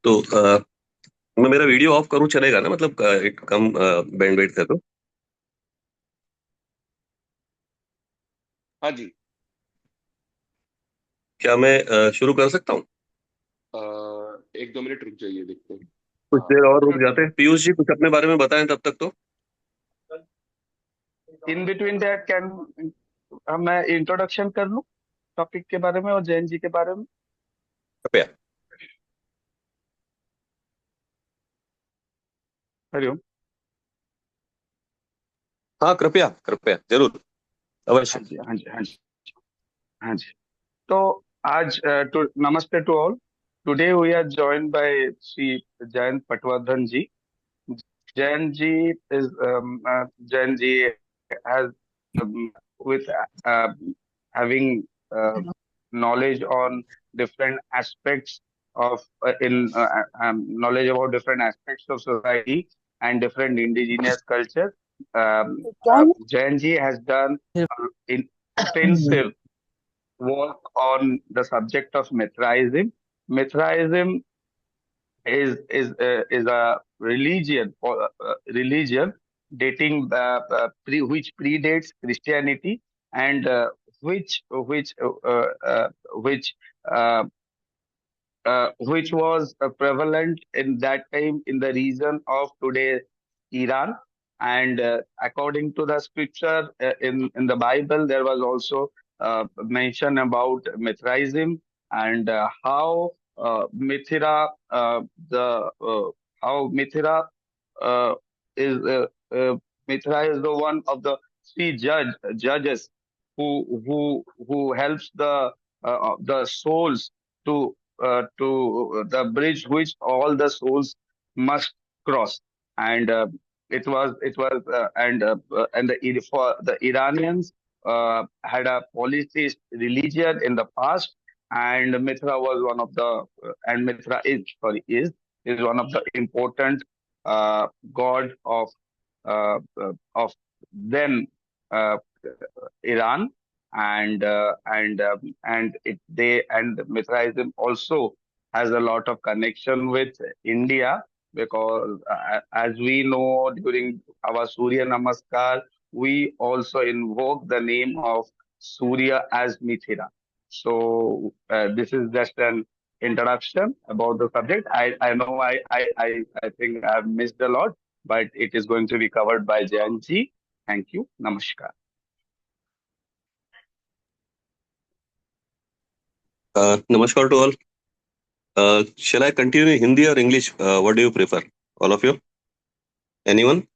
तो मैं मेरा वीडियो ऑफ करूं चलेगा ना, मतलब एक कम बैंडविड्थ है तो? हाँ जी। क्या मैं शुरू कर सकता हूँ? 1-2 मिनट रुक जाइए, देखते हैं। कुछ देर और रुक जाते हैं। पीयूष जी कुछ अपने बारे में बताएं तब तक तो। इन बिटवीन दैट कैन मैं इंट्रोडक्शन कर लूं टॉपिक के बारे में और जैन जी के बारे में? कृपया। हरिओम। हाँ कृपया कृपया जरूर अवश्य। हाँ जी, हाँ जी, हाँ जी, हाँ जी। तो आज नमस्ते to all. Today we are joined by Shri Jayant Patwardhan ji. Jain ji is Jain ji has with having knowledge on different aspects of in knowledge about different aspects of society and different indigenous culture. Jain ji has done intensive work on the subject of Mithraism. Mithraism is a religion or religion dating which predates Christianity and which uh, which was prevalent in that time in the region of today Iran. And according to the scripture in the Bible, there was also mention about Mithraism and the how uh, is Mithra is the one of the three judges who helps the souls to the bridge which all the souls must cross. And for the Iranians had a polytheist religion in the past, and Mithra was one of the and Mithra is sorry is one of the important god of then uh, Iran. And Mithraism also has a lot of connection with India because as we know during our Surya Namaskar we also invoke the name of Surya as Mithira. So this is just an introduction about the subject. I know I think I've missed a lot, but it is going to be covered by Jayanji. Thank you. Namaskar. Namaskar to all. Shall I continue in Hindi or English? What do you prefer? All of you? Anyone?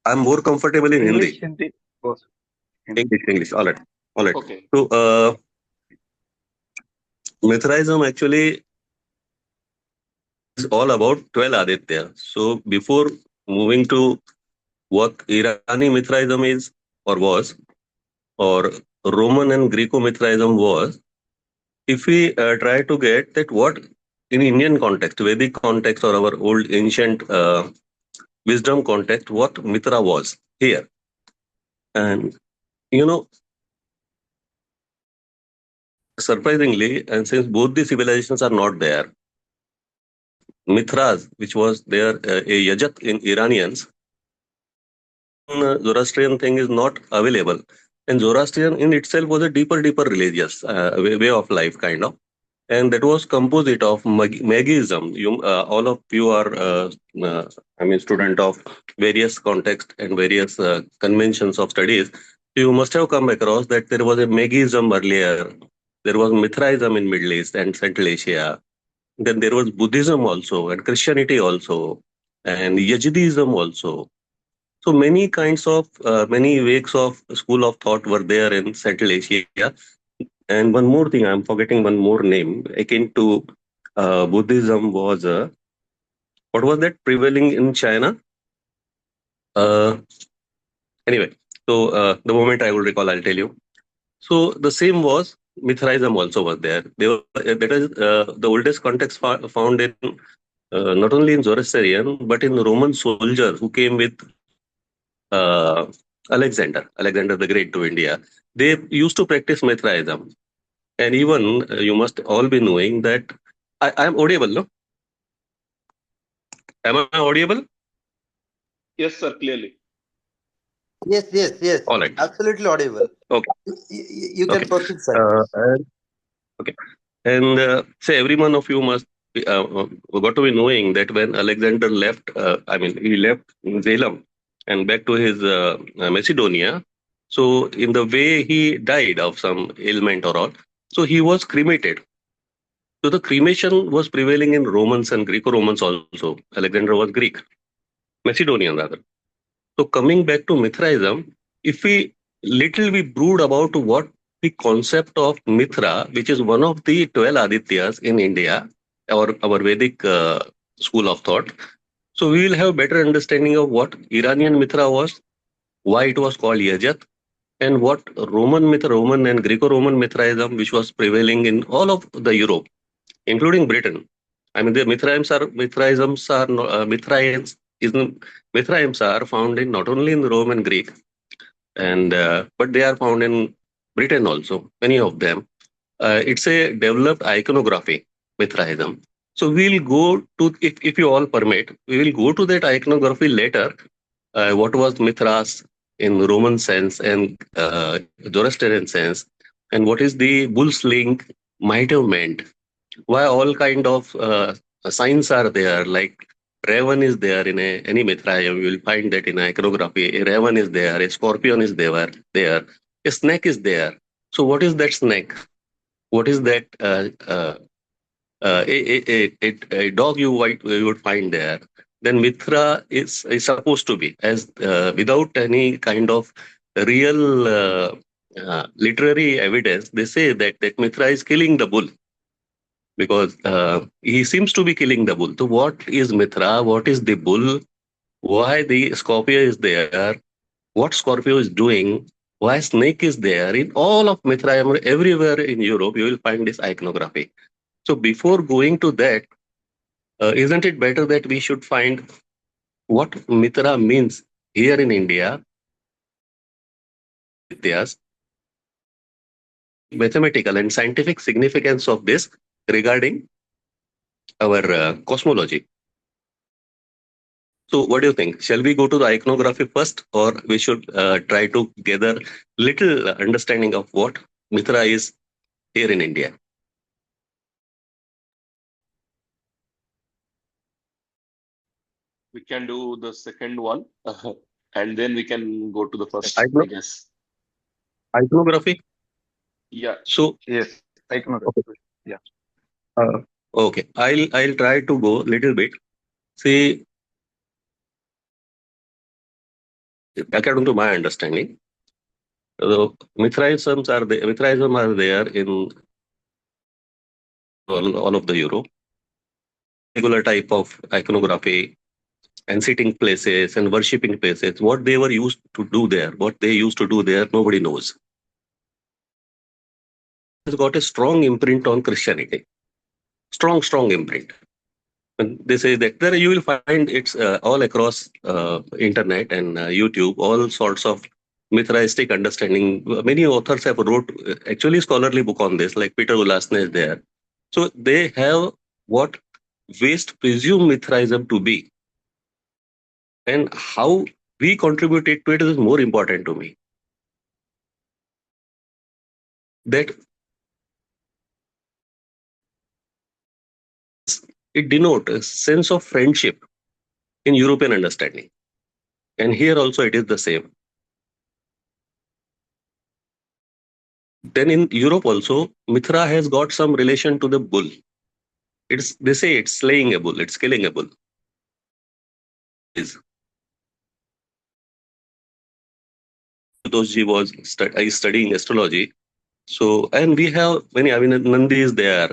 I'm more comfortable in English, Hindi. Hindi, both. Hindi. English. All right. All right. Okay. So, Mithraism actually is all about 12 Aditya. So, before moving to what Irani Mithraism is or was, or Roman and Greco Mithraism was, if we try to get that what in Indian context, Vedic context, or our old ancient wisdom context, what Mithra was here. And, surprisingly, and since both the civilizations are not there, Mithras, which was there, a Yajat in Iranians, Zoroastrian thing is not available. And Zoroastrian in itself was a deeper religious way of life, kind of. And that was composite of Magism. All of you are, student of various contexts and various conventions of studies. You must have come across that there was a Magism earlier. There was Mithraism in Middle East and Central Asia. Then there was Buddhism also and Christianity also and Yazidism also. So many kinds of, many wakes of school of thought were there in Central Asia. And one more thing, I'm forgetting one more name akin to Buddhism was, what was that prevailing in China? Anyway, so the moment I will recall, I'll tell you. So the same was Mithraism also was there. That is the oldest context found in not only in Zoroastrian but in Roman soldiers who came with uh, Alexander the Great to India, they used to practice Mithraism. And even you must all be knowing that I am audible, no? Am I audible? Yes, sir, clearly. Yes, yes, yes. All right. Absolutely audible. Okay. You can Okay. proceed, sir. And, okay. And say every one of you must got to be knowing that when Alexander left, he left Zalem and back to his Macedonia. So in the way he died of some ailment or all, so he was cremated. So the cremation was prevailing in Romans and Greco-Romans also. Alexander was Greek, Macedonian rather. So coming back to Mithraism, if we brood about what the concept of Mithra, which is one of the 12 Adityas in India, our Vedic school of thought, so we will have better understanding of what Iranian Mithra was, why it was called Yajat, and what Roman and Greco-Roman Mithraism, which was prevailing in all of the Europe, including Britain. I mean, the Mithraisms are Mithraisms are found in not only in Rome and Greek, and but they are found in Britain also. Many of them. It's a developed iconography, Mithraism. So we'll go to, if you all permit, we will go to that iconography later. What was Mithras in Roman sense and Zoroastrian sense, and what is the bull's link might have meant, why all kind of signs are there, like raven is there in any Mithrayam. You will find that in iconography. A raven is there, a scorpion is there, a snake is there. So what is that snake? What is that a dog you would find there? Then Mithra is supposed to be, as without any kind of real literary evidence, they say that Mithra is killing the bull, because he seems to be killing the bull. So what is Mithra? What is the bull? Why the Scorpio is there? What Scorpio is doing? Why snake is there? In all of Mithra, everywhere in Europe, you will find this iconography. So before going to that, isn't it better that we should find what Mithra means here in India? Yes, mathematical and scientific significance of this regarding our cosmology. So what do you think? Shall we go to the iconography first, or we should try to gather little understanding of what Mithra is here in India? We can do the second one, and then we can go to the first, I Icono- guess. Iconography. Yeah. So Yes, okay, iconography. Yeah. uh, okay. I'll try to go little bit. See, according to my understanding, the Mithraism are there in all of the Europe. Regular type of iconography and sitting places and worshipping places. What they were used to do there, what they used to do there, nobody knows. It's got a strong imprint on Christianity. Strong imprint. And they say that there you will find it's all across internet and YouTube, all sorts of Mithraistic understanding. Many authors have wrote actually scholarly book on this, like Peter Ulasne is there. So they have what West presume Mithraism to be, and how we contributed to it is more important to me. That it denotes a sense of friendship in European understanding. And here also it is the same. Then in Europe also, Mithra has got some relation to the bull. They say it's slaying a bull, it's killing a bull. Is Doshi was studying astrology. So, and we have many, Nandi is there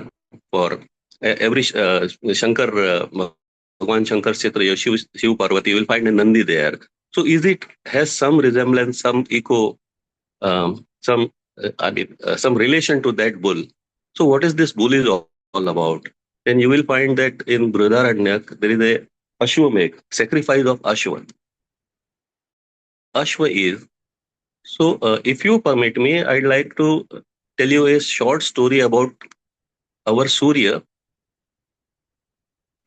for every Shankar, Bhagwan Shankar Chitra, Shiv Parvati, you will find a Nandi there. So, is it has some resemblance, some echo, some relation to that bull? So, what is this bull is all about? Then you will find that in Brihadaranyak, there is a Ashwamedh, sacrifice of Ashwa. Ashwa is. So, if you permit me, I'd like to tell you a short story about our Surya,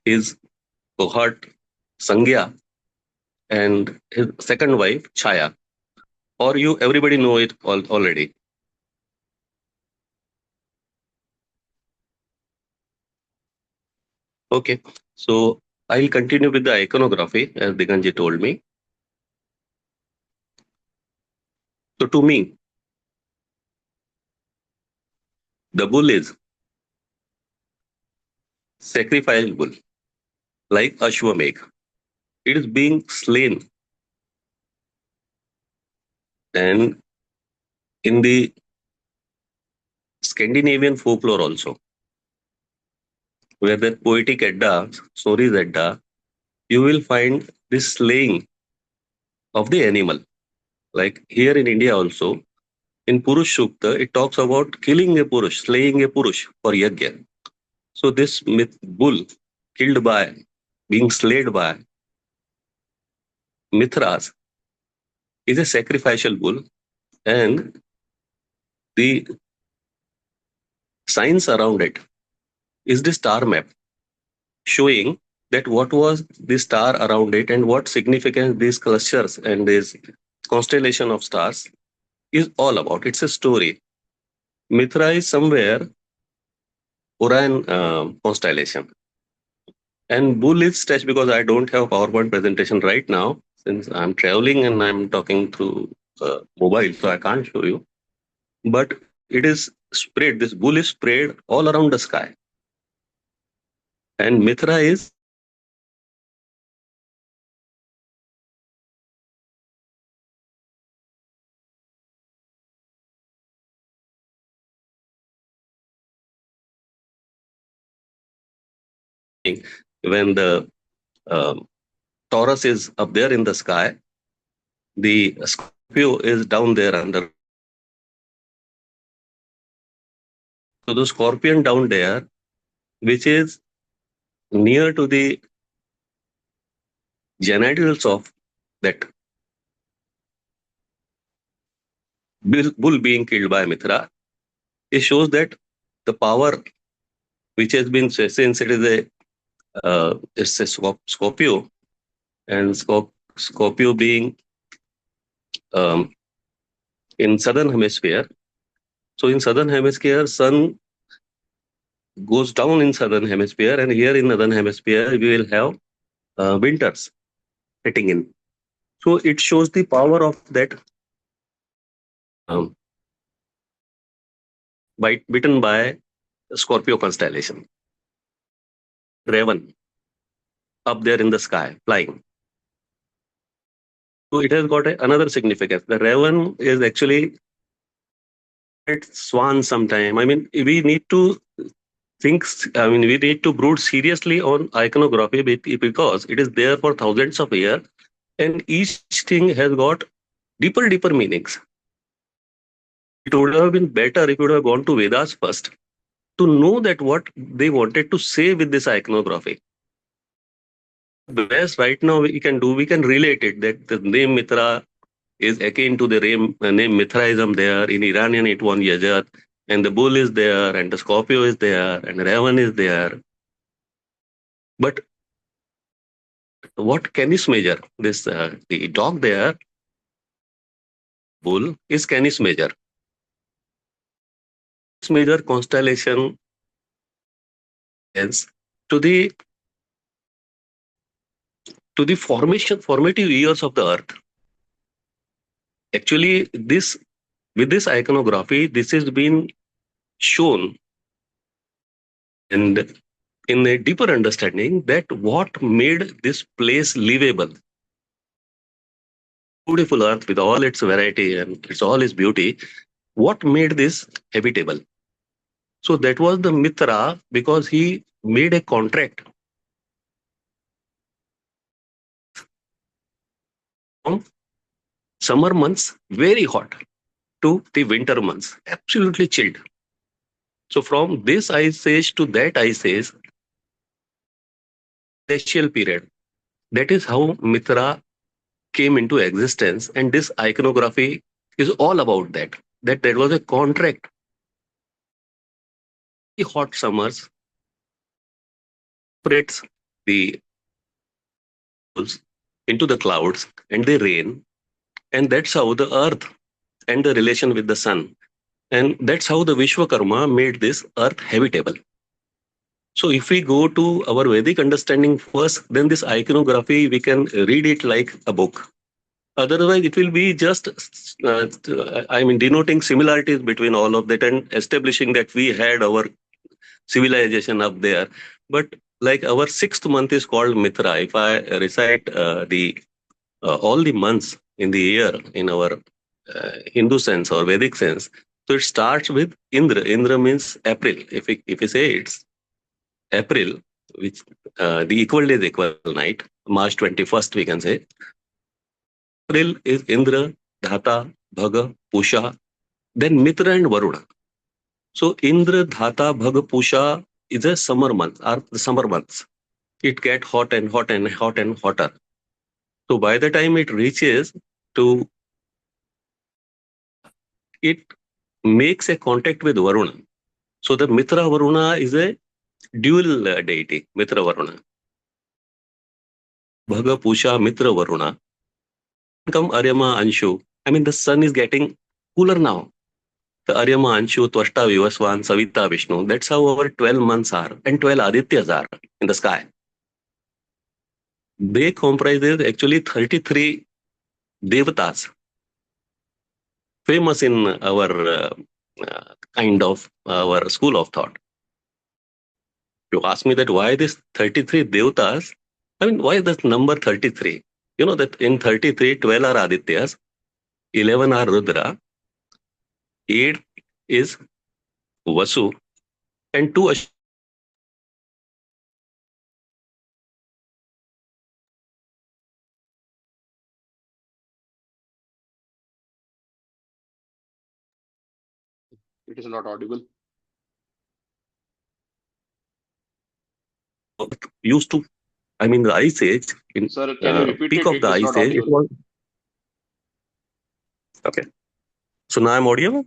his cohort Sangya, and his second wife Chaya. Or you, everybody know it already. Okay, so I'll continue with the iconography as Diganji told me. So, to me, the bull is sacrificial bull, like Ashwamedh. It is being slain, and in the Scandinavian folklore also, where the poetic Edda, stories Edda, you will find this slaying of the animal. Like here in India also, in Purush Sukta, it talks about killing a Purush, slaying a Purush for Yajna. So this myth, bull killed by, being slayed by Mithras is a sacrificial bull, and the science around it is the star map showing that what was the star around it and what significance these clusters and this constellation of stars is all about. It's a story. Mithra is somewhere Orion constellation. And bull is stretched because I don't have PowerPoint presentation right now since I'm traveling and I'm talking through mobile, so I can't show you. But it is spread. This bull is spread all around the sky, and Mithra is when the Taurus is up there in the sky, the Scorpio is down there under. So the Scorpion down there, which is near to the genitals of that bull being killed by Mithra, it shows that the power which has been, since it is it's a Scorpio, and Scorpio being um, in southern hemisphere. So in southern hemisphere, sun goes down in southern hemisphere, and here in northern hemisphere we will have winters setting in. So it shows the power of that um, bitten by Scorpio constellation. Raven up there in the sky flying. So it has got another significance. The raven is actually swan sometime. I mean, we need to think, I mean, we need to brood seriously on iconography because it is there for thousands of years, and each thing has got deeper meanings. It would have been better if you would have gone to Vedas first to know that what they wanted to say with this iconography. The best right now we can do, we can relate it that the name Mithra is akin to the name Mithraism there. In Iranian it was Yajat, and the bull is there, and the Scorpio is there, and Raven is there. But what Canis Major, this the dog there, bull, is Canis Major. Canis Major constellation is to the formative years of the earth. Actually, this with this iconography, this has been shown, and in a deeper understanding that what made this place livable. Beautiful earth with all its variety and its all its beauty. What made this habitable? So that was the Mithra, because he made a contract from summer months very hot to the winter months absolutely chilled. So from this ice age to that ice age, glacial period. That is how Mithra came into existence, and this iconography is all about that. That was a contract. The hot summers separates the into the clouds and the rain, and that's how the earth and the relation with the sun, and that's how the Vishwakarma made this earth habitable. So if we go to our Vedic understanding first, then this iconography we can read it like a book. Otherwise, it will be just, denoting similarities between all of that and establishing that we had our civilization up there. But like our 6th month is called Mithra. If I recite the all the months in the year in our Hindu sense or Vedic sense, so it starts with Indra. Indra means April. If we say it's April, which the equal day is equal night, March 21st, we can say. April is Indra, Dhata, Bhaga, Pusha, then Mitra and Varuna. So Indra, Dhata, Bhaga, Pusha is a summer month, are the summer months. It gets hot and hot and hot and hotter. So by the time it reaches to, it makes a contact with Varuna. So the Mitra Varuna is a dual deity, Mitra Varuna. Bhaga, Pusha, Mitra Varuna. Come Aryama, Anshu. The sun is getting cooler now. The Aryama, Anshu, Tvashta, Vivaswan, Savita, Vishnu. That's how our 12 months are, and 12 Adityas are in the sky. They comprise actually 33 devatas, famous in our kind of our school of thought. You ask me that why this 33 devatas? Why this number 33? You know that in 33, 12 are Adityas, 11 are Rudra, 8 is Vasu, and 2 It is not audible. used to, the Ice Age, in Sir, can you repeat peak it? of It the is Ice not Age, it audible. was. Okay. So now I'm audible?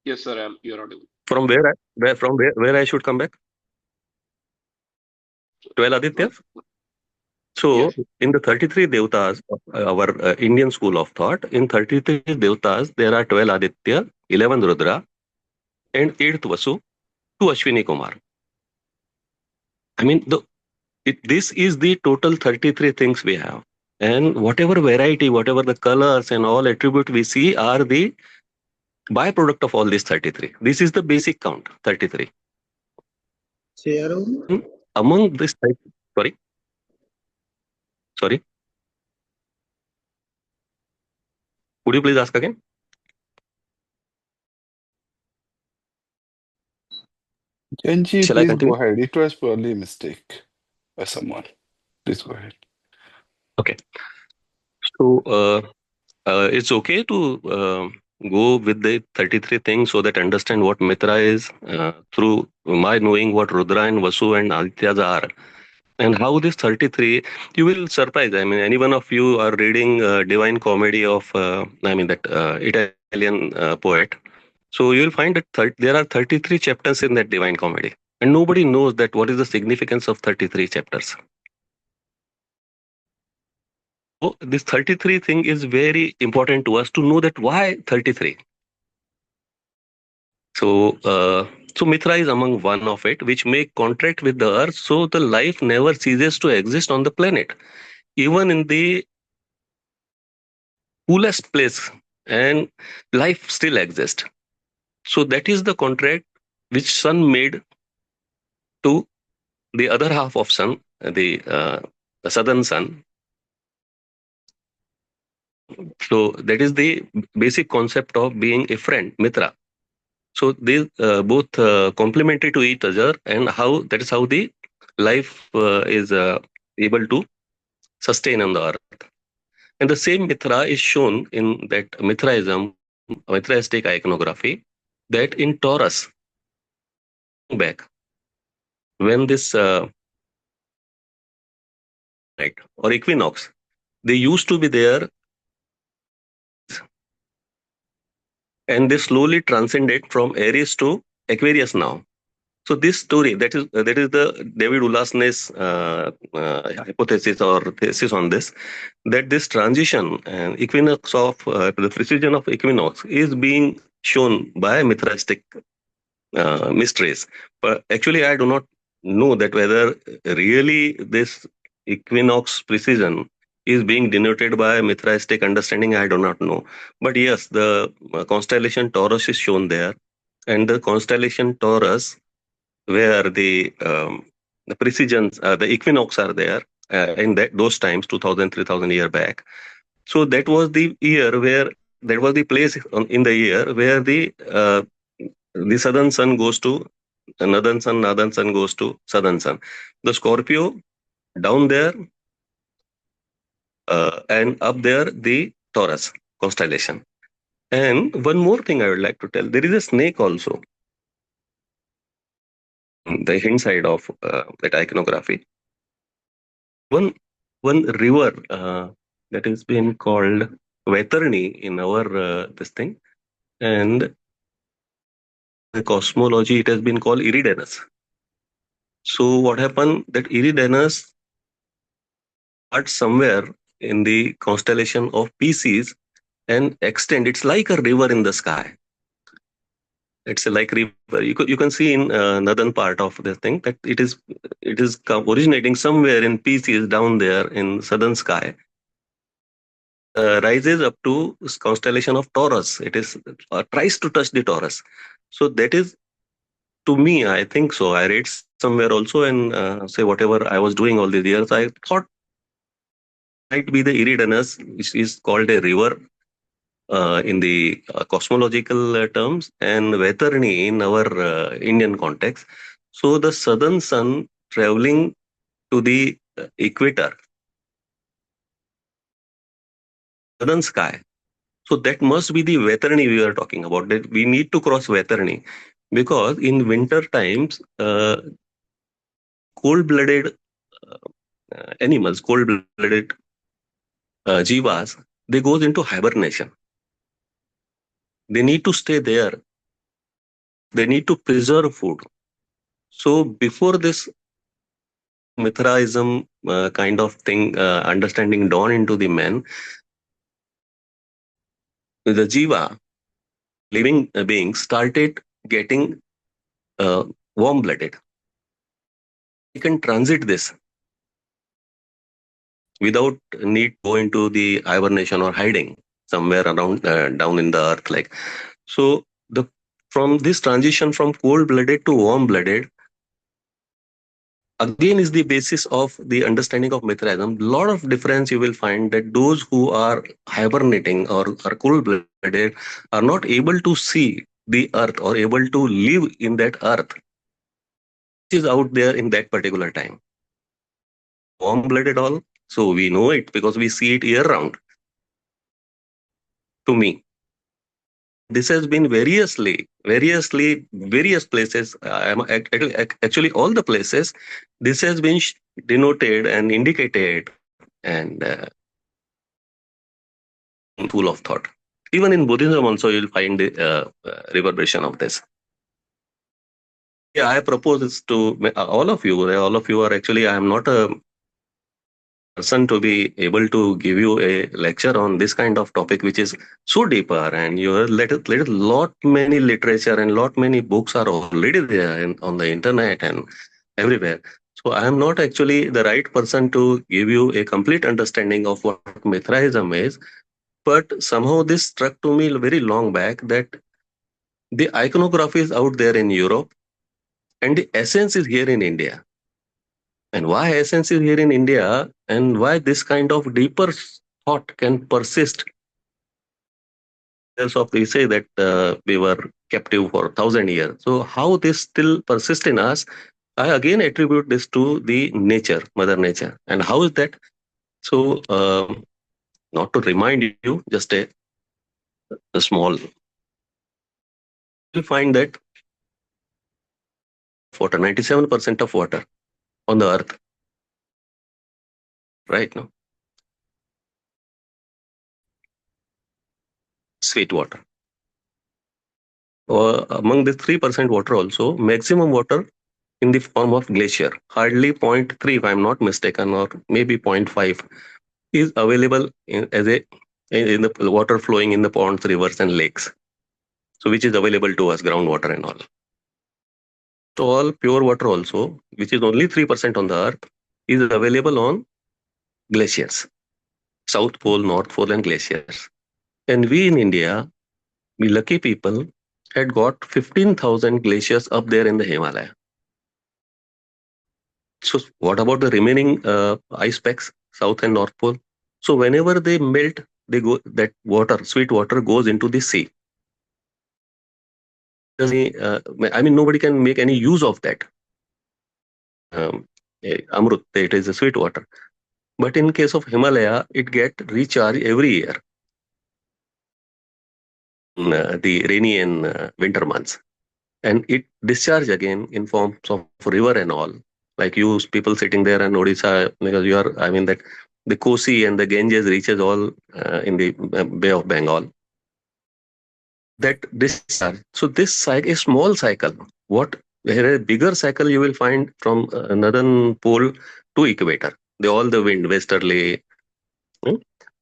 Yes, sir, you're audible. From where I should come back? 12 Adityas? So Yes. in the 33 devatas of our Indian school of thought, in 33 devatas, there are 12 Aditya, 11 Rudra, and 8th Vasu, 2 Ashwini Kumar. This is the total 33 things we have. And whatever variety, whatever the colors and all attribute we see are the byproduct of all these 33. This is the basic count, 33. Among this, sorry, sorry. Could you please ask again? Genji, Shall I please go continue? ahead. It was probably a mistake by someone. Please go ahead. Okay. So it's okay to go with the 33 things so that understand what Mitra is through my knowing what Rudra and Vasu and Adityas are. And how this 33, you will surprise. Any one of you are reading Divine Comedy of, that Italian poet. So you will find that there are 33 chapters in that Divine Comedy. And nobody knows that what is the significance of 33 chapters. So this 33 thing is very important to us to know that why 33. So Mithra is among one of it, which make contract with the earth, so the life never ceases to exist on the planet, even in the coolest place, and life still exists. So that is the contract which sun made to the other half of sun, the southern sun. So that is the basic concept of being a friend, Mitra. So they both complementary to each other, and how that is how the life is able to sustain on the earth. And the same Mithra is shown in that Mithraism, Mithraistic iconography, that in Taurus, back when this night or equinox, They used to be there, and they slowly transcended from Aries to Aquarius now. So this story, that is the David Ulasney's hypothesis or thesis on this, that this transition and equinox of the precision of equinox is being shown by Mithraistic mysteries. But actually, I do not know that whether really this equinox precision is being denoted by Mithraistic understanding. I do not know. But yes, the constellation Taurus is shown there, and the constellation Taurus, where the precisions, the equinox are there in those times, 2000, 3000 year back. So that was the year where that was the place in the year where the southern sun goes to northern sun goes to southern sun. The Scorpio down there, and up there the Taurus constellation. And one more thing I would like to tell: there is a snake also. The hindsight of that iconography. One river that has been called Vaitarni in our this thing, and the cosmology it has been called Eridanus. So what happened that Eridanus starts somewhere in the constellation of Pisces and extend. It's like a river in the sky. It's like river. You can see in northern part of the thing that it is originating somewhere in Pisces down there in southern sky. Rises up to constellation of Taurus. It is tries to touch the Taurus. So that is, to me, I think so. I read somewhere also, and say whatever I was doing all these years, I thought might be the Eridanus, which is called a river in the cosmological terms, and Vaitarni in our Indian context. So the southern sun traveling to the equator, southern sky. So that must be the Vaitarni we are talking about. That we need to cross Vaitarni, because in winter times, cold-blooded animals, cold-blooded jivas, they goes into hibernation. They need to stay there. They need to preserve food. So before this Mithraism kind of thing, understanding dawn into the man, the jiva, living beings, started getting warm-blooded. You can transit this without need to go into the hibernation or hiding somewhere around down in the earth. Like so, the from this transition from cold-blooded to warm-blooded again is the basis of the understanding of Mithraism. Lot of difference you will find that those who are hibernating or are cold-blooded are not able to see the earth or able to live in that earth which is out there in that particular time. Warm-blooded all, so we know it because we see it year round. To me, this has been various places. Actually all the places. This has been denoted and indicated and school of thought. Even in Buddhism also you'll find the reverberation of this. Yeah, I propose this to all of you. All of you are actually, I am not a person to be able to give you a lecture on this kind of topic which is so deeper, and you are let lot many literature and lot many books are already there on the internet and everywhere. So I am not actually the right person to give you a complete understanding of what Mithraism is, but somehow this struck to me very long back that the iconography is out there in Europe and the essence is here in India. And why essence is here in India, and why this kind of deeper thought can persist. Years of, we say that we were captive for 1,000 years. So how this still persists in us, I again attribute this to the nature, Mother Nature. And how is that? So not to remind you, just a small, you'll find that water, 97% of water on the earth, right now. sweet water. Among the 3% water also, maximum water in the form of glacier, hardly 0.3 if I'm not mistaken, or maybe 0.5 is available in the water flowing in the ponds, rivers and lakes. So which is available to us, groundwater and all. So all pure water also, which is only 3% on the earth, is available on glaciers, South Pole, North Pole and glaciers. And we in India, we lucky people, had got 15,000 glaciers up there in the Himalaya. So what about the remaining ice packs, South and North Pole? So whenever they melt, that water, sweet water, goes into the sea. I mean, nobody can make any use of that. Amrut, it is a sweet water. But in case of Himalaya, it get recharged every year in the rainy and winter months. And it discharge again in forms of river and all. Like you people sitting there in Odisha, because you are, I mean, that the Kosi and the Ganges reaches all in the Bay of Bengal. That discharge. So this cycle is small cycle. Where a bigger cycle you will find from northern pole to equator. All the wind westerly.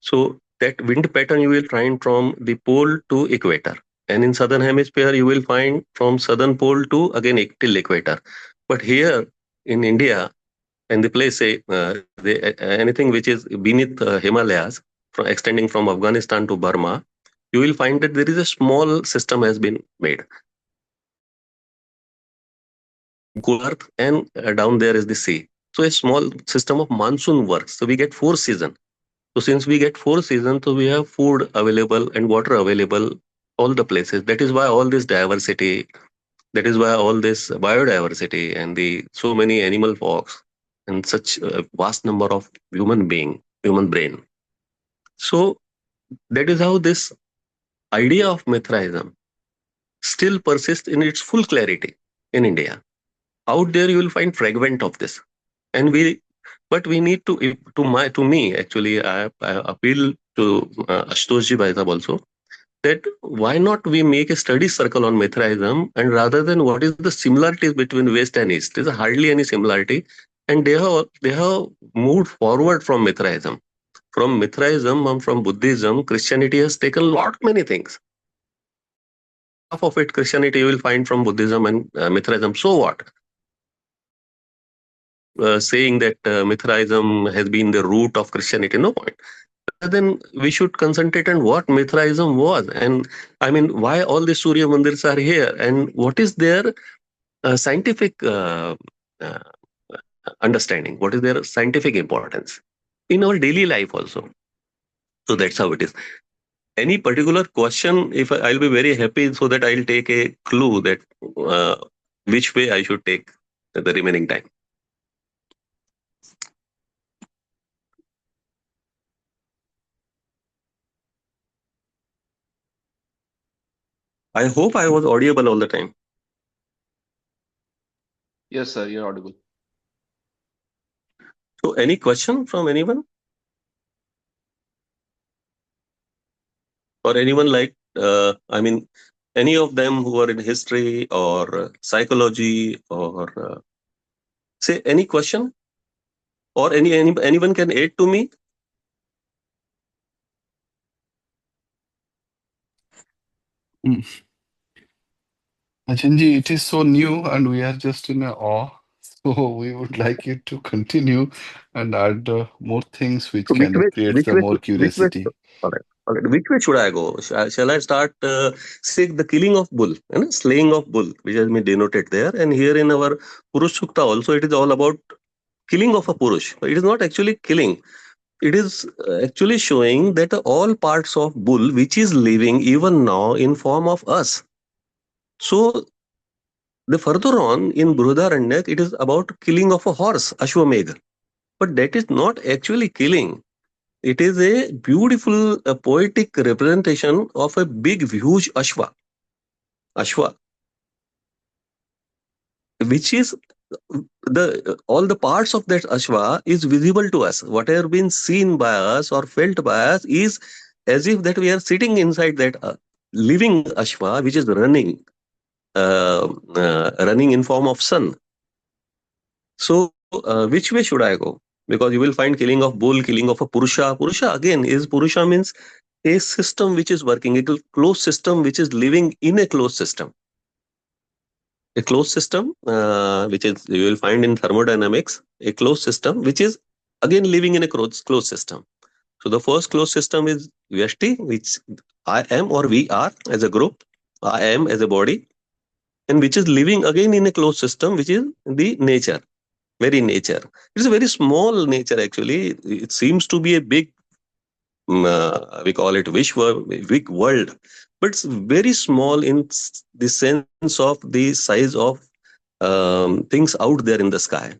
So that wind pattern you will find from the pole to equator. And in southern hemisphere, you will find from southern pole to again till equator. But here in India, and the place say anything which is beneath Himalayas, extending from Afghanistan to Burma, you will find that there is a small system has been made. Cool earth, and down there is the sea. So a small system of monsoon works. So we get 4 seasons. So since we get 4 seasons, so we have food available and water available all the places. That is why all this diversity, that is why all this biodiversity and the so many animal forms and such a vast number of human brain. So that is how this idea of Mithraism still persists in its full clarity in India. Out there you will find fragment of this. And but we need to me actually, I appeal to Ashutosh Bhai Sahab also, that why not we make a study circle on Mithraism, and rather than what is the similarities between West and East, there's hardly any similarity, and they have moved forward from Mithraism. From Mithraism and from Buddhism, Christianity has taken many things. Half of it Christianity you will find from Buddhism and Mithraism. So what? Saying that Mithraism has been the root of Christianity, no point. Then we should concentrate on what Mithraism was, and I mean why all the Surya Mandirs are here, and what is their scientific understanding, what is their scientific importance in our daily life also. So that's how it is. Any particular question, if I'll be very happy, so that I'll take a clue that which way I should take the remaining time. I hope I was audible all the time. Yes, sir, you're audible. So any question from anyone? Or anyone like, I mean, any of them who are in history or psychology or say any question? Or anyone can aid to me? Achanji, it is so new and we are just in awe. So we would like you to continue and add more things which So can create some more curiosity. All right. Which way should I go? Shall I start saying the killing of bull, slaying of bull, which has been denoted there, and here in our Purush Sukta also, it is all about killing of a Purush. It is not actually killing. It is actually showing that all parts of bull, which is living even now in form of us. So the further on in Bruhadaranyaka, it is about killing of a horse, Ashwamedha. But that is not actually killing. It is a beautiful poetic representation of a big, huge Ashwa, which is all the parts of that Ashwa is visible to us. Whatever been seen by us or felt by us is as if that we are sitting inside that living Ashwa, which is running in form of sun. So, which way should I go? Because you will find killing of bull, killing of a Purusha. Purusha again is Purusha means a system which is working, a closed system which is living in a closed system. A closed system, which is you will find in thermodynamics, a closed system which is again living in a closed system. So the first closed system is Vyashti, which I am or we are as a group, I am as a body, and which is living again in a closed system, which is the nature, very nature. It's a very small nature actually. It seems to be a big, we call it Vishwa, big world, but it's very small in the sense of the size of things out there in the sky.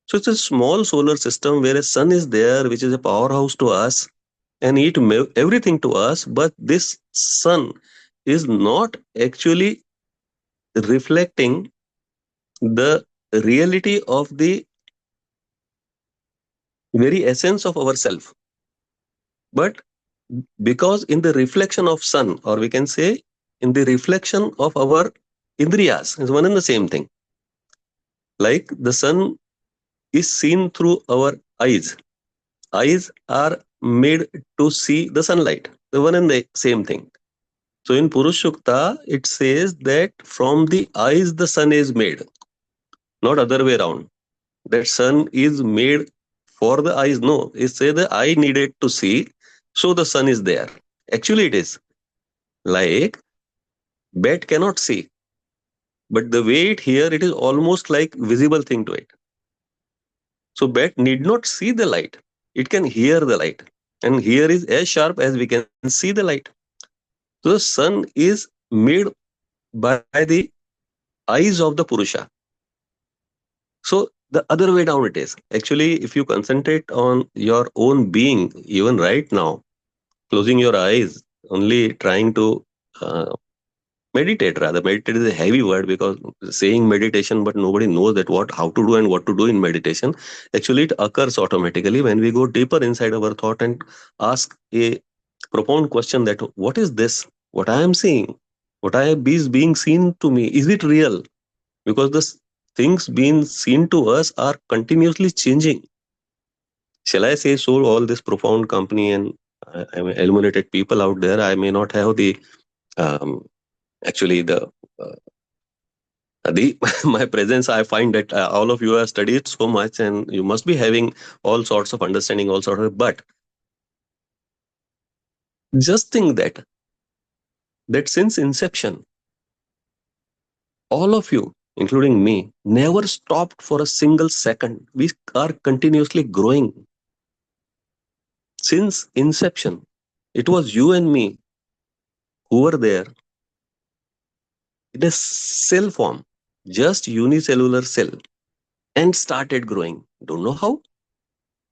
So it's a small solar system where a sun is there, which is a powerhouse to us and it everything to us. But this sun is not actually reflecting the reality of the very essence of ourself. But because in the reflection of sun, or we can say in the reflection of our indriyas, is one and the same thing. Like the sun is seen through our eyes. Eyes are made to see the sunlight, the one and the same thing. So in Purushukta, it says that from the eyes the sun is made, not other way around. That sun is made for the eyes. No, it says the eye needed to see, so the sun is there. Actually, it is like bat cannot see, but the way it hear, it is almost like visible thing to it. So bat need not see the light; it can hear the light, and here is as sharp as we can see the light. So the sun is made by the eyes of the Purusha. So the other way down it is. Actually, if you concentrate on your own being, even right now, closing your eyes, only trying to meditate rather. Meditate is a heavy word because saying meditation, but nobody knows that how to do and what to do in meditation. Actually, it occurs automatically when we go deeper inside our thought and ask a profound question that what is this? What I am seeing? What I is being seen to me? Is it real? Because the things being seen to us are continuously changing. Shall I say so? All this profound company and illuminated people out there, I may not have the um, actually the my presence. I find that all of you have studied so much, and you must be having all sorts of understanding, all sorts of. But just think that since inception, all of you, including me, never stopped for a single second. We are continuously growing. Since inception, it was you and me who were there in a cell form, just unicellular cell, and started growing. Don't know how,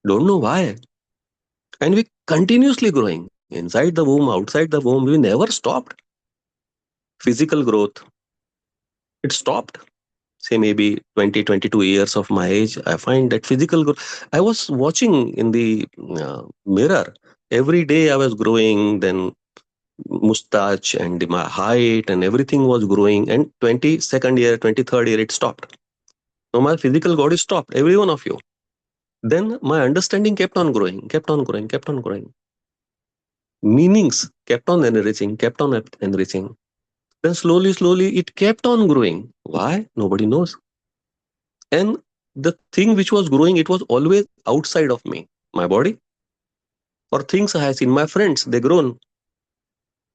don't know why. And we continuously growing inside the womb, outside the womb. We never stopped. Physical growth, it stopped. Say maybe 20, 22 years of my age, I find that physical growth. I was watching in the mirror. Every day I was growing, then mustache and my height and everything was growing. And 22nd year, 23rd year, it stopped. So my physical body stopped, every one of you. Then my understanding kept on growing, kept on growing, kept on growing. Meanings kept on enriching, kept on enriching. Then slowly, slowly, it kept on growing. Why? Nobody knows. And the thing which was growing, it was always outside of me, my body. Or things I have seen, my friends, they grown.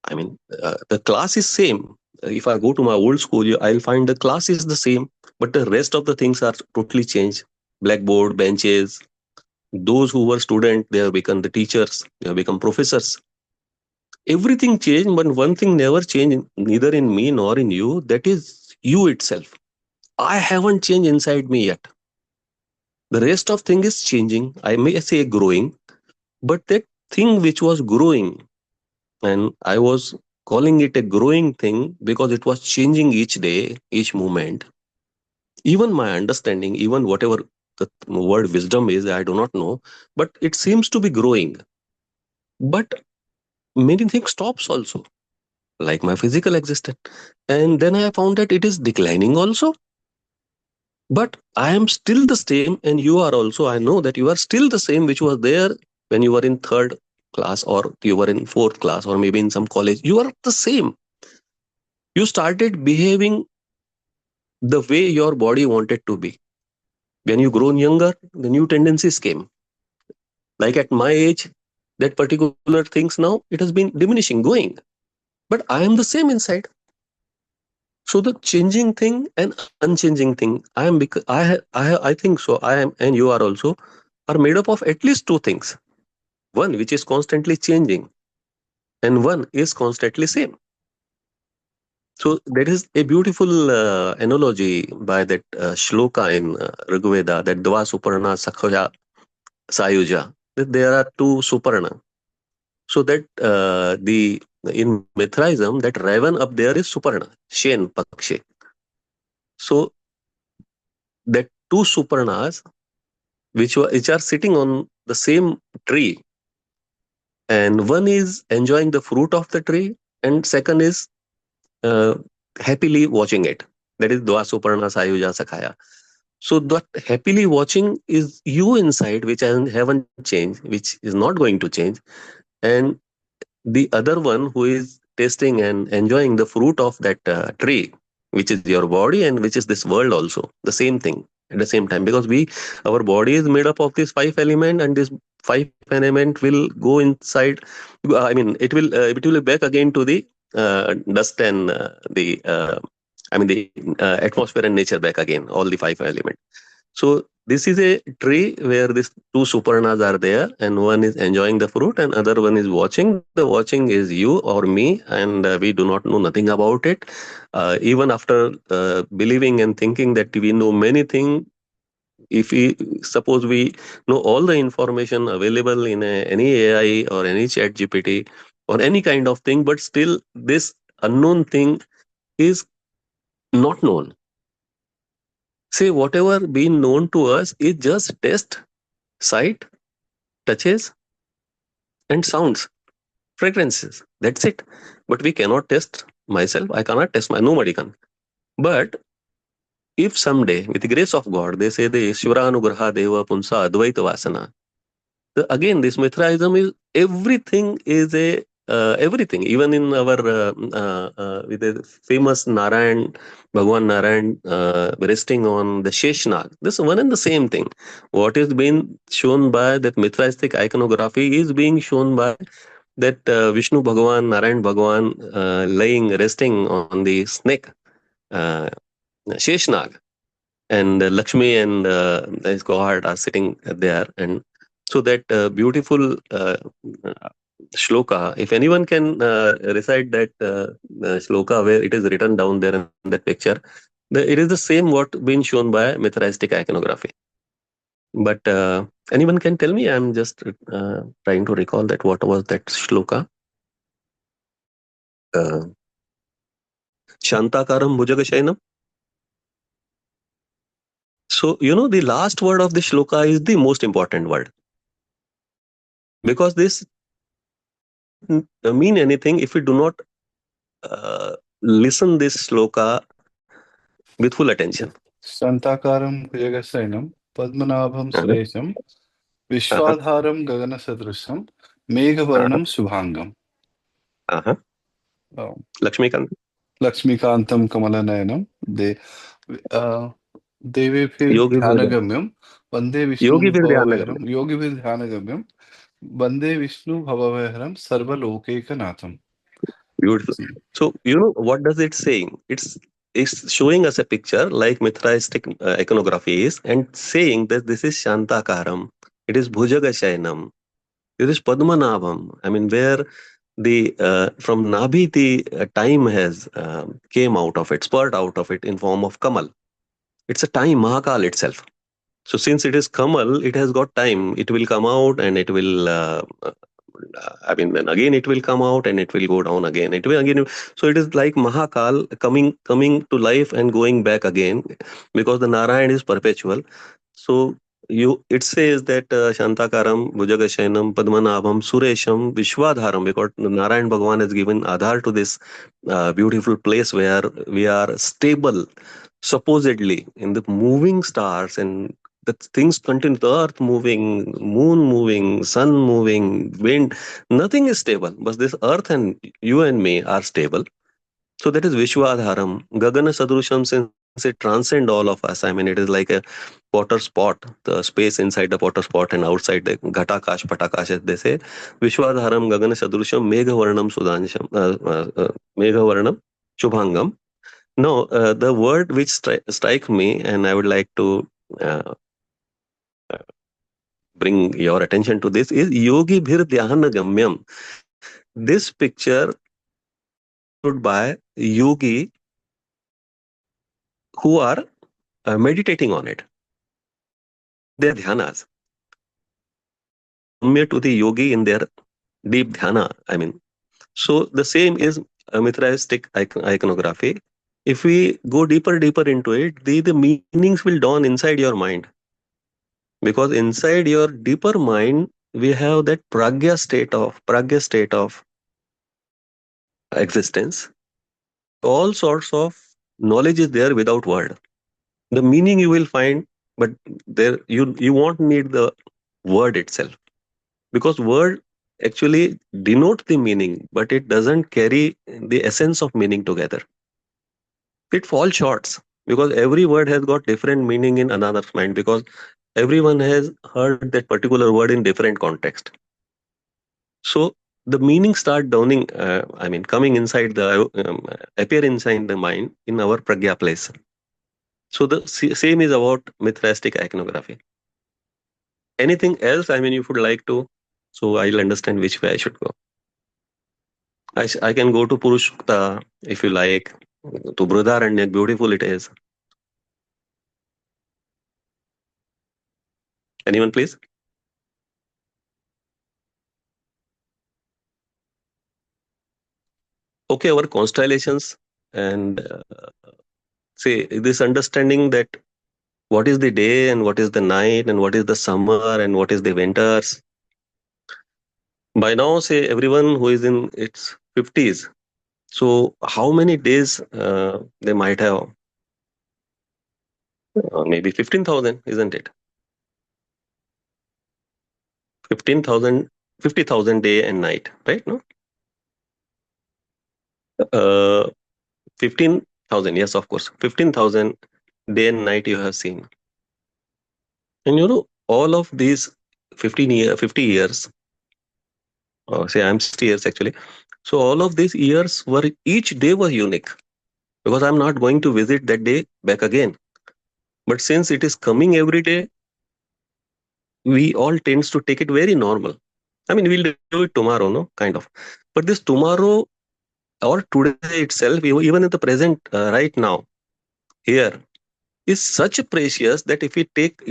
I mean, the class is same. If I go to my old school, I'll find the class is the same, but the rest of the things are totally changed. Blackboard, benches. Those who were students, they have become the teachers. They have become professors. Everything changed, but one thing never changed, neither in me nor in you. That is you itself. I haven't changed inside me yet. The rest of thing is changing. I may say growing, but that thing which was growing, and I was calling it a growing thing because it was changing each day, each moment. Even my understanding, even whatever the word wisdom is, I do not know, but it seems to be growing. But many things stops also, like my physical existence. And then I found that it is declining also. But I am still the same, and you are also. I know that you are still the same, which was there when you were in third class, or you were in fourth class, or maybe in some college. You are the same. You started behaving the way your body wanted to be. When you grown younger, the new tendencies came. Like at my age, that particular things now, it has been diminishing, going. But I am the same inside. So the changing thing and unchanging thing, I am because I think so. I am, and you are also, are made up of at least two things. One which is constantly changing, and one is constantly same. So there is a beautiful analogy by that shloka in Rigveda, that Dva Suparna Sakhya Sayuja. That there are two Suparna. So that the in Mithraism, that raven up there is Suparna, Shen Pakshe. So that two Suparnas which are sitting on the same tree, and one is enjoying the fruit of the tree, and second is uh, happily watching it. That is Dwa Suparna Sayuja Sakhaya. So that happily watching is you inside, which haven't changed, which is not going to change. And the other one who is tasting and enjoying the fruit of that tree, which is your body and which is this world also, the same thing at the same time. Because our body is made up of this five element, and this five element will go inside. I mean, it will be back again to the dust and the the atmosphere and nature back again, all the five elements. So this is a tree where these two Suparnas are there, and one is enjoying the fruit and other one is watching. The watching is you or me, and we do not know nothing about it. Even after believing and thinking that we know many things, if we suppose we know all the information available in any AI or any chat GPT or any kind of thing, but still this unknown thing is not known. Say whatever been known to us is just taste, sight, touches, and sounds, fragrances. That's it. But we cannot test myself. I cannot test nobody can. But if someday, with the grace of God, they say the Ishvaranugraha Deva Punsa Advaita Vasana, again, this Mithraism is everything is a everything. Even in our with the famous Narayan, Bhagwan Narayan resting on the Sheshnag, this one and the same thing. What is being shown by that Mithraistic iconography is being shown by that Vishnu Bhagwan, Narayan Bhagwan lying, resting on the snake, uh, Sheshnag, and Lakshmi and his cohort are sitting there. And so that beautiful shloka, if anyone can recite that shloka where it is written down there in that picture, it is the same what been shown by Mithraistic iconography. But anyone can tell me? I'm just trying to recall that what was that shloka. Uh, Shantakaram Bhujagashainam. So, the last word of the shloka is the most important word. Because this doesn't mean anything if we do not listen this shloka with full attention. Santakaram Bhujagasainam Padmanabham Uh-huh. Suresham Vishwadharam Gaganasadrusam Meghavarnam Subhangam. Uh-huh. Oh. Lakshmikant. Lakshmikantam Kamalanayanam Devepir Yogi Dhyanagamyam Vande Vishnu Yogi Bhavaveharam Yogivir Dhyanagamyam Vande Vishnu Bhavaveharam Sarva Lokekanatham. Beautiful. So, what does it saying? It's showing us a picture like Mithraistic iconography is, and saying that this is Shantakaram, it is Bhujagashainam, it is Padmanabham. I mean, where the from Nabhi the time has came out of it, spurred out of it in form of Kamal. It's a time, Mahakal itself. So since it is Kamal, it has got time. It will come out and it will. Then again it will come out and it will go down again. It will again. So it is like Mahakal coming to life and going back again, because the Narayan is perpetual. So it says that Shantakaram, Bhujagashayanam, Padmanabham, Suresham, Vishwadharam, because Narayan Bhagavan has given Adhar to this beautiful place where we are stable, supposedly, in the moving stars, and the things continue, the earth moving, moon moving, sun moving, wind, nothing is stable. But this earth and you and me are stable. So that is Vishwadharam. Gagana Sadrusham, since it transcends all of us. I mean, it is like a potter spot, the space inside the potter spot and outside the Ghatakash, Patakash, as they say. Vishwadharam, Gagana Sadrusham, Meghavarnam, Sudansham, Meghavarnam, Shubhangam. No, the word which strike me, and I would like to uh, bring your attention to this, is Yogi Bhir Dhyana Gamyam. This picture followed by yogi who are meditating on it. Their dhyanas. Near to the yogi in their deep dhyana. I mean, so the same is Mithraistic iconography. If we go deeper into it, the meanings will dawn inside your mind. Because inside your deeper mind, we have that pragya state of existence. All sorts of knowledge is there without word. The meaning you will find, but there you won't need the word itself, because word actually denote the meaning, but it doesn't carry the essence of meaning together. It falls short because every word has got different meaning in another's mind, because everyone has heard that particular word in different context. So the meaning start dawning, coming inside appear inside the mind in our pragya place. So the same is about Mithraistic iconography. Anything else, I mean, you would like to, so I'll understand which way I should go. I can go to Purushta if you like, to Brudaranya, beautiful it is. Anyone, please? Okay, our constellations and say this understanding that what is the day and what is the night and what is the summer and what is the winters. By now, say everyone who is in its 50s, so how many days they might have? Maybe 15,000, isn't it? 15,000, 50,000 day and night, right? No? 15,000, yes, of course. 15,000 day and night you have seen. And all of these 50 years, or say I'm 60 years actually. So all of these years each day was unique, because I'm not going to visit that day back again. But since it is coming every day, we all tends to take it very normal. I mean, we'll do it tomorrow, no? Kind of. But this tomorrow or today itself, even in the present, right now, here, is such precious that if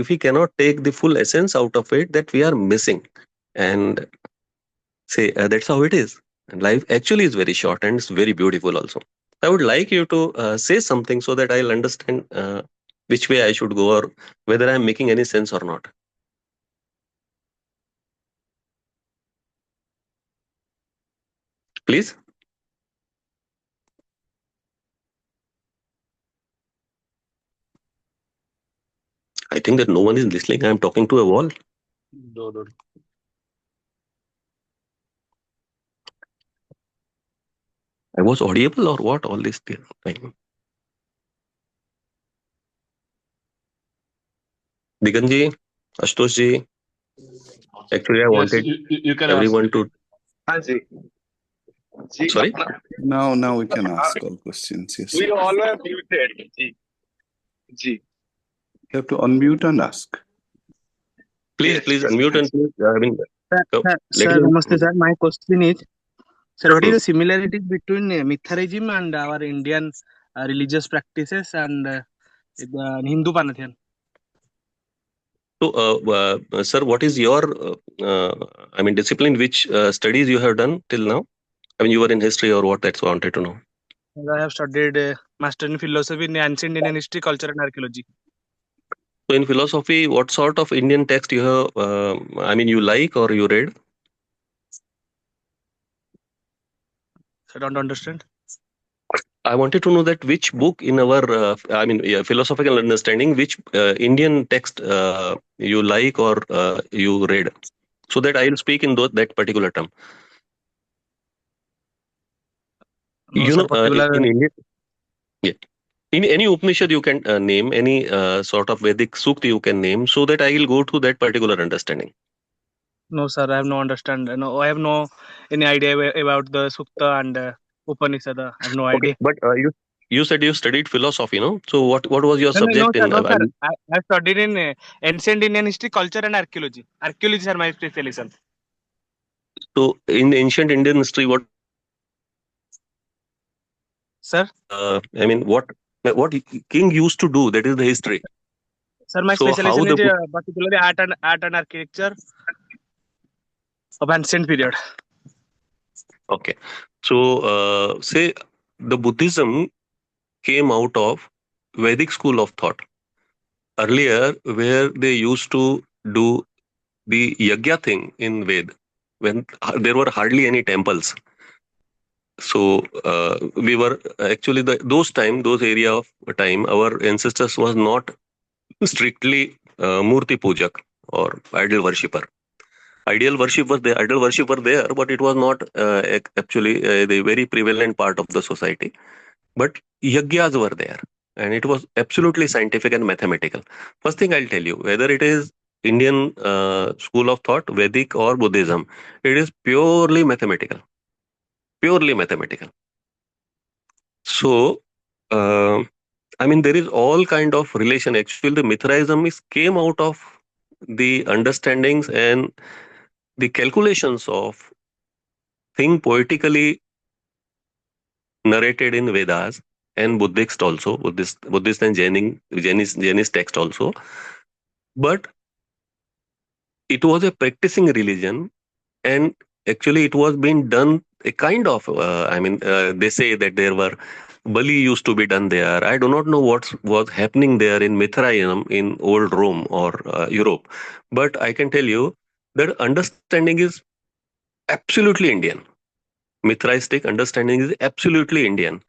we cannot take the full essence out of it, that we are missing. And say that's how it is. And life actually is very short and it's very beautiful also. I would like you to say something so that I'll understand which way I should go, or whether I'm making any sense or not. Please. I think that no one is listening. I'm talking to a wall. No, no. I was audible or what all this time? Diganji, Ashtoshji, actually I Yes, wanted you can ask. everyone to... Ji. Ji, Sorry? Now we can ask all questions. Yes. we all were muted. Ji. Ji. You have to unmute and ask. Please unmute and please. Sir, namaste, sir. My question is, sir, what is Hmm. the similarity between Mithraism and our Indian religious practices and the Hindu pantheon? So, sir, what is your, discipline, which studies you have done till now? I mean, you were in history or what? That's what I wanted to know. I have studied Master in Philosophy in Ancient Indian History, Culture and Archaeology. So in philosophy, what sort of Indian text you have? You like or you read? I don't understand. I wanted to know that which book in our, philosophical understanding, which Indian text you like or you read, so that I'll speak in that particular term. No, sir. Particular. In India, yeah. In any Upanishad you can name, any sort of Vedic Sukta you can name, so that I will go to that particular understanding. No, sir. I have no understand. No, I have no any idea about the Sukta and Upanishad. I have no Okay, idea. but you said you studied philosophy, no? So what was your No, no, no, subject sir. in? No, sir. I studied in ancient Indian history, culture, and archaeology. Archaeology are my specialization. So in ancient Indian history, Sir, what king used to do? That is the history. sir, my So how specialization the is book? particularly art and architecture of ancient period. Okay, so say the Buddhism came out of Vedic school of thought earlier, where they used to do the yagya thing in Ved when there were hardly any temples. So we were actually those area of time. Our ancestors was not strictly murti pujak or idol worshipper. Idol worship were there, but it was not actually the very prevalent part of the society. But yagyas were there, and it was absolutely scientific and mathematical. First thing I'll tell you, whether it is Indian school of thought, Vedic or Buddhism, it is purely mathematical. Purely mathematical. So, uh, there is all kind of relation. Actually, the Mithraism is came out of the understandings and the calculations of thing poetically narrated in Vedas and Buddhist also, Buddhist and Jainist text also. But it was a practicing religion, and actually it was being done a kind of. They say that there were Bali used to be done there. I do not know what was happening there in Mithraism in old Rome or Europe, but I can tell you that understanding is absolutely Indian. Mithraistic understanding is absolutely Indian.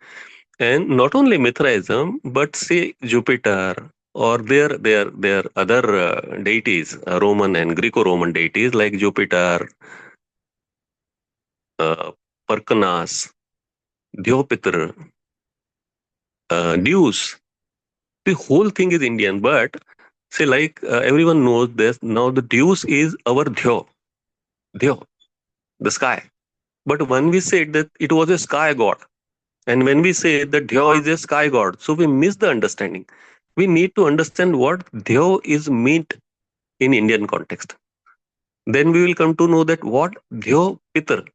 And not only Mithraism, but say Jupiter or their other deities, Roman and Greco-Roman deities like Jupiter, uh, Perkunas, Diopiter, Zeus. The whole thing is Indian, but say like everyone knows this now. The Zeus is our Dhyo, the sky. But when we said that it was a sky god, and when we say that Dhyo is a sky god, so we miss the understanding. We need to understand what Dhyo is meant in Indian context. Then we will come to know that what Dhyo Pitra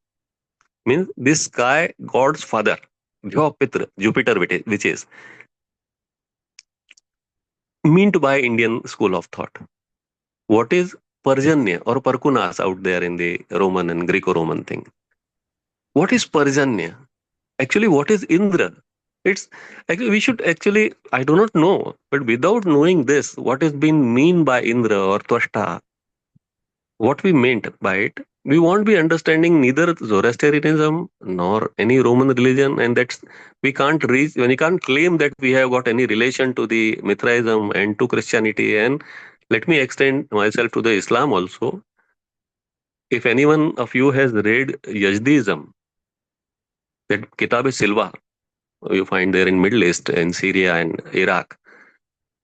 means, this sky god's father. Dhyo Pitra, Jupiter, which is meant by Indian school of thought. What is Parjanya or Parkunas out there in the Roman and Greco-Roman thing? What is Parjanya? Actually, what is Indra? It's actually we should actually I do not know, but without knowing this, what is being mean by Indra or Twashta, what we meant by it, we won't be understanding neither Zoroastrianism nor any Roman religion, and that's we can't reach when you can't claim that we have got any relation to the Mithraism and to Christianity. And let me extend myself to the Islam also. If anyone of you has read Yazdism, that Kitab Silva you find there in Middle East and Syria and Iraq,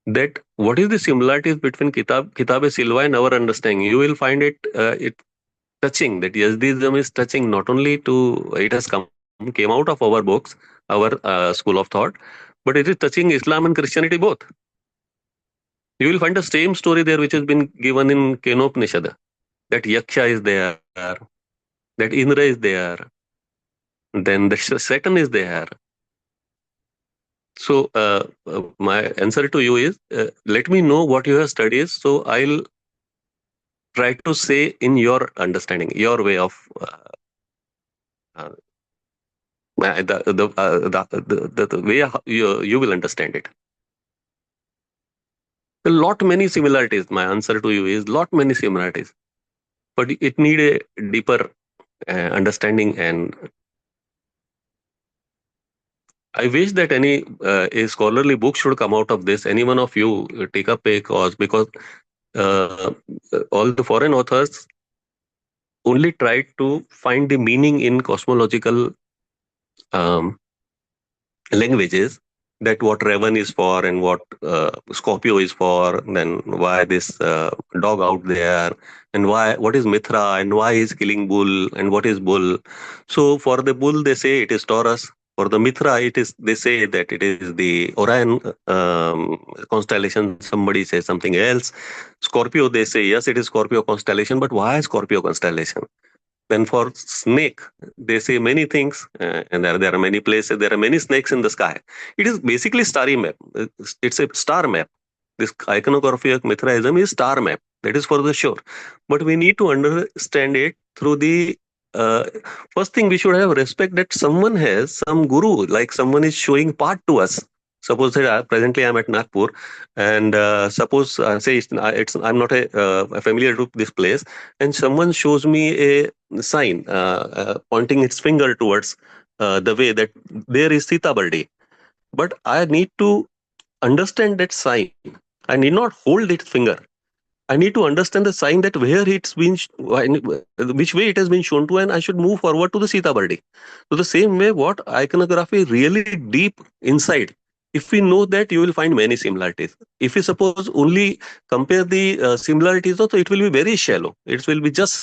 that what is the similarities between Kitab Silva and our understanding? You will find it touching, that Yazdism is touching not only to it has came out of our books, our school of thought, but it is touching Islam and Christianity both. You will find the same story there which has been given in Kenopanishad, that Yaksha is there, that Indra is there, then the Satan is there. So my answer to you is let me know what you have studied, so I'll try to say in your understanding, your way of uh, the way you will understand it. A lot many similarities. My answer to you is lot many similarities, but it need a deeper understanding. And I wish that a scholarly book should come out of this. Any one of you take up a cause, because uh, all the foreign authors only tried to find the meaning in cosmological um, languages, that what Raven is for and what Scorpio is for, then why this dog out there, and why what is Mithra, and why is killing bull, and what is bull. So for the bull they say it is Taurus. For the Mithra, it is, they say that it is the Orion constellation. Somebody says something else. Scorpio, they say yes, it is Scorpio constellation. But why Scorpio constellation? Then for snake, they say many things, and there are many places, there are many snakes in the sky. It is basically starry map. It's a star map. This iconography of Mithraism is star map. That is for the sure. But we need to understand it through the uh, first thing, we should have respect that someone has some guru, like someone is showing path to us. Suppose that presently I'm at Nagpur, and suppose say I'm not familiar to this place, and someone shows me a sign pointing its finger towards the way that there is Sita Baldi. But I need to understand that sign. I need not hold its finger. I need to understand the sign, that where it's been, which way it has been shown to, and I should move forward to the Sita Baldi. So the same way, what iconography really deep inside. If we know that, you will find many similarities. If we suppose only compare the similarities, also it will be very shallow. It will be just